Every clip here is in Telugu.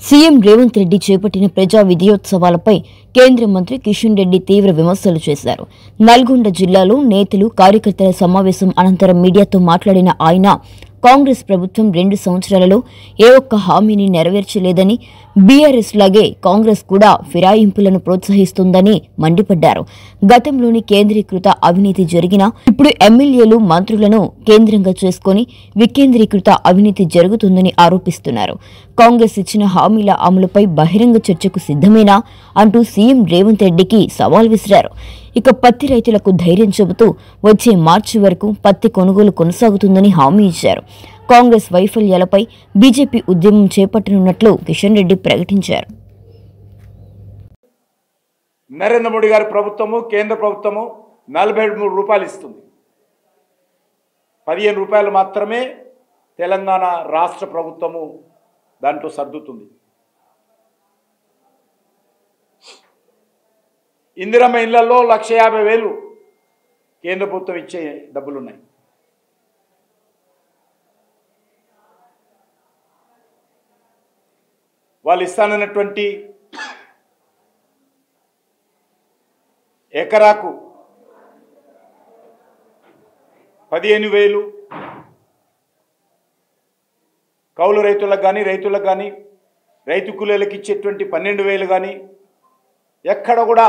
సీఎం రేవంత్ రెడ్డి చేపట్టిన ప్రజా విజయోత్సవాలపై కేంద్ర మంత్రి కిషన్ రెడ్డి తీవ్ర విమర్శలు చేశారు. నల్గొండ జిల్లాలో నేతలు కార్యకర్తల సమావేశం అనంతరం మీడియాతో మాట్లాడిన ఆయన కాంగ్రెస్ ప్రభుత్వం 2 సంవత్సరాలలో ఏ ఒక్క హామీని నెరవేర్చలేదని, బీఆర్ఎస్ లాగే కాంగ్రెస్ కూడా ఫిరాయింపులను ప్రోత్సహిస్తుందని మండిపడ్డారు. గతంలోని కేంద్రీకృత అవినీతి జరిగినా ఇప్పుడు ఎమ్మెల్యేలు మంత్రులను కేంద్రంగా చేసుకుని వికేంద్రీకృత అవినీతి జరుగుతుందని ఆరోపిస్తున్నారు. కాంగ్రెస్ ఇచ్చిన హామీల అమలుపై బహిరంగ చర్చకు సిద్ధమేనా అంటూ సీఎం రేవంత్ రెడ్డికి సవాల్ విసిరారు. ఇక పత్తి రైతులకు ధైర్యం చెబుతూ వచ్చే మార్చి వరకు పత్తి కొనుగోలు కొనసాగుతుందని హామీ ఇచ్చారు. కాంగ్రెస్ వైఫల్యాలపై బీజేపీ ఉద్యమం చేపట్టనున్నట్లు కిషన్ రెడ్డి ప్రకటించారు. నరేంద్ర మోడీ గారి ప్రభుత్వము, కేంద్ర ప్రభుత్వము 43 రూపాయలు ఇస్తుంది. 15 రూపాయలు మాత్రమే తెలంగాణ రాష్ట్ర ప్రభుత్వము దాంట్లో సర్దుతుంది. ఇందిరమ్మ ఇళ్లలో 1,50,000 కేంద్ర ప్రభుత్వం ఇచ్చే డబ్బులున్నాయి. వాళ్ళు ఇస్తానన్నటువంటి ఎకరాకు 15,000 కౌలు రైతులకు కానీ రైతు కూలీలకు ఇచ్చేటువంటి 12,000 కానీ ఎక్కడ కూడా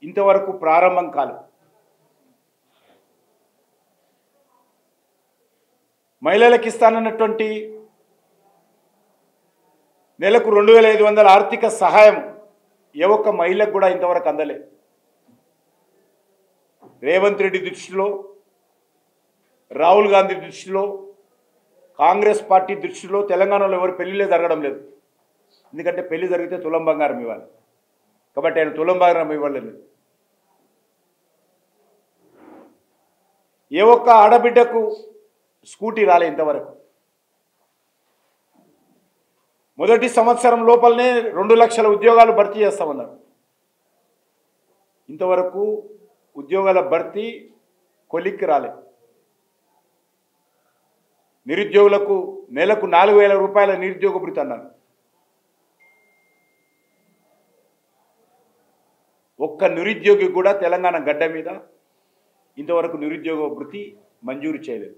ఇంతవరకు ప్రారంభం కాలేదు. మహిళలకు ఇస్తానన్నటువంటి నెలకు 2,500 ఆర్థిక సహాయం ఏ ఒక్క మహిళకు కూడా ఇంతవరకు అందలేదు. రేవంత్ రెడ్డి దృష్టిలో, రాహుల్ గాంధీ దృష్టిలో, కాంగ్రెస్ పార్టీ దృష్టిలో తెలంగాణలో ఎవరు పెళ్లిలే జరగడం లేదు. ఎందుకంటే పెళ్లి జరిగితే తులం బంగారం ఇవ్వాలి కాబట్టి ఆయన తులం బంగారం ఇవ్వలేదు. ఏ ఒక్క ఆడబిడ్డకు స్కూటీ రాలే ఇంతవరకు. మొదటి సంవత్సరం లోపలనే 2 లక్షల ఉద్యోగాలు భర్తీ చేస్తామన్నారు. ఇంతవరకు ఉద్యోగాల భర్తీ కొలిక్కి రాలే. నిరుద్యోగులకు నెలకు 4,000 రూపాయల నిరుద్యోగ భృతి అన్నారు. ఒక్క నిరుద్యోగి కూడా తెలంగాణ గడ్డ మీద ఇంతవరకు నిరుద్యోగ భృతి మంజూరు చేయలేదు.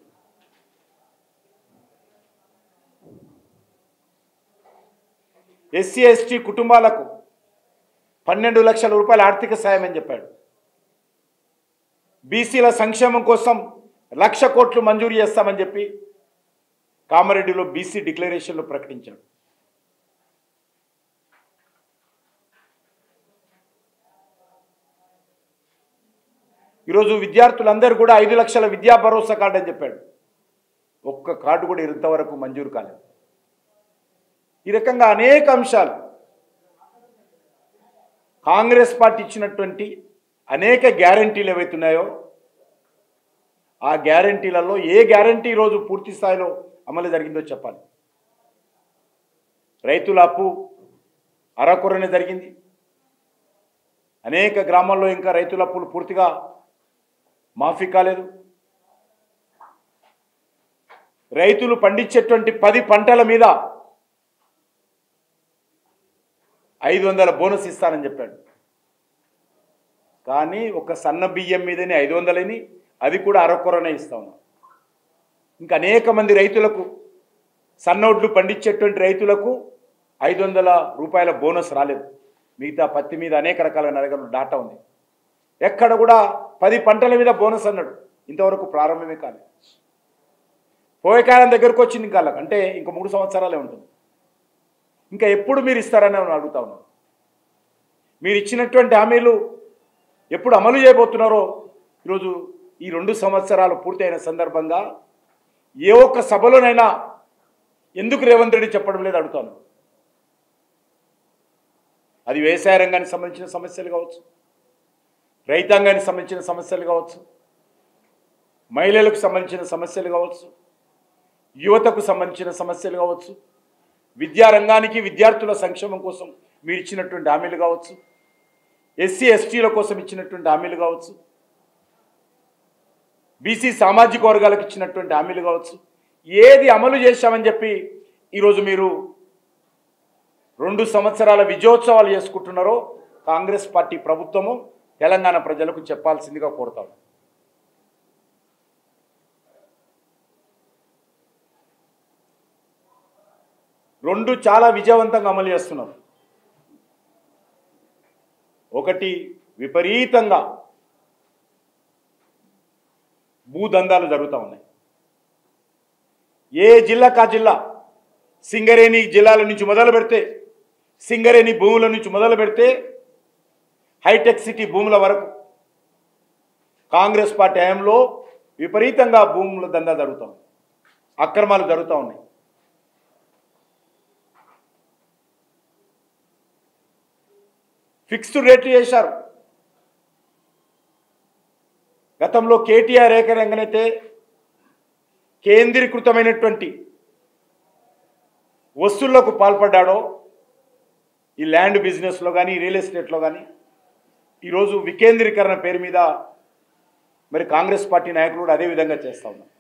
ఎస్సీ ఎస్టీ కుటుంబాలకు 12 లక్షల రూపాయల ఆర్థిక సాయం అని చెప్పాడు. బీసీల సంక్షేమం కోసం 1,00,000 కోట్లు మంజూరు చేస్తామని చెప్పి కామారెడ్డిలో బీసీ డిక్లరేషన్లో ప్రకటించాడు. ఈరోజు విద్యార్థులందరూ కూడా 5 లక్షల విద్యా భరోసా కార్డు అని చెప్పాడు. ఒక్క కార్డు కూడా ఇంతవరకు మంజూరు కాలేదు. ఈ రకంగా అనేక అంశాలు కాంగ్రెస్ పార్టీ ఇచ్చినటువంటి అనేక గ్యారంటీలు ఏవైతున్నాయో ఆ గ్యారంటీలలో ఏ గ్యారంటీ ఈరోజు పూర్తి స్థాయిలో అమలు జరిగిందో చెప్పాలి. రైతుల అప్పు అరకొరనే జరిగింది. అనేక గ్రామాల్లో ఇంకా రైతుల అప్పులు పూర్తిగా మాఫీ కాలేదు. రైతులు పండించేటువంటి 10 పంటల మీద 500 బోనస్ ఇస్తానని చెప్పాడు. కానీ ఒక సన్న బియ్యం మీదనే 500 అది కూడా అరకొరనే ఇస్తా ఉన్నాం. ఇంకా అనేక మంది రైతులకు సన్నోడ్లు పండించేటువంటి రైతులకు 500 రూపాయల బోనస్ రాలేదు. మిగతా పత్తి మీద అనేక రకాల నగరాల డాటా ఉంది. ఎక్కడ కూడా 10 పంటల మీద బోనస్ అన్నాడు. ఇంతవరకు ప్రారంభమే కాలేదు. పోయే కాలం దగ్గరకు వచ్చింది. ఇంకా అంటే ఇంకో 3 సంవత్సరాలే ఉంటుంది. ఇంకా ఎప్పుడు మీరు ఇస్తారని అడుగుతా ఉన్నాను. మీరు ఇచ్చినటువంటి హామీలు ఎప్పుడు అమలు చేయబోతున్నారో ఈరోజు ఈ 2 సంవత్సరాలు పూర్తయిన సందర్భంగా ఏ ఒక్క సభలోనైనా ఎందుకు రేవంత్ రెడ్డి చెప్పడం లేదు అడుగుతాను. అది వ్యవసాయ రంగానికి సంబంధించిన సమస్యలు కావచ్చు, రైతాంగానికి సంబంధించిన సమస్యలు కావచ్చు, మహిళలకు సంబంధించిన సమస్యలు కావచ్చు, యువతకు సంబంధించిన సమస్యలు కావచ్చు, విద్యారంగానికి విద్యార్థుల సంక్షేమం కోసం మీరు ఇచ్చినటువంటి హామీలు కావచ్చు, ఎస్సీ ఎస్టీల కోసం ఇచ్చినటువంటి హామీలు కావచ్చు, బీసీ సామాజిక వర్గాలకు ఇచ్చినటువంటి హామీలు కావచ్చు, ఏది అమలు చేశామని చెప్పి ఈరోజు మీరు 2 సంవత్సరాల విజయోత్సవాలు చేసుకుంటున్నారో కాంగ్రెస్ పార్టీ ప్రభుత్వము తెలంగాణ ప్రజలకు చెప్పాల్సిందిగా కోరుతాం. రెండు చాలా విజయవంతంగా అమలు చేస్తున్నారు. ఒకటి, విపరీతంగా భూదందాలు జరుగుతూ ఉన్నాయి. ఏ జిల్లాకా జిల్లా, సింగరేణి జిల్లాల నుంచి మొదలు పెడితే, సింగరేణి భూముల నుంచి మొదలు పెడితే హైటెక్ సిటీ భూముల వరకు కాంగ్రెస్ పార్టీ హయాంలో విపరీతంగా భూముల దందా జరుగుతూ ఉంది, అక్రమాలు జరుగుతూ ఉన్నాయి. ఫిక్స్డ్ రేట్లు చేశారు. గతంలో కేటీఆర్ ఏకరంగనైతే కేంద్రీకృతమైనటువంటి వస్తువులకు పాల్పడ్డాడో, ఈ ల్యాండ్ బిజినెస్లో కానీ రియల్ ఎస్టేట్లో కానీ, ఈరోజు వికేంద్రీకరణ పేరు మీద మరి కాంగ్రెస్ పార్టీ నాయకులు కూడా అదే విధంగా చేస్తూ ఉన్నారు.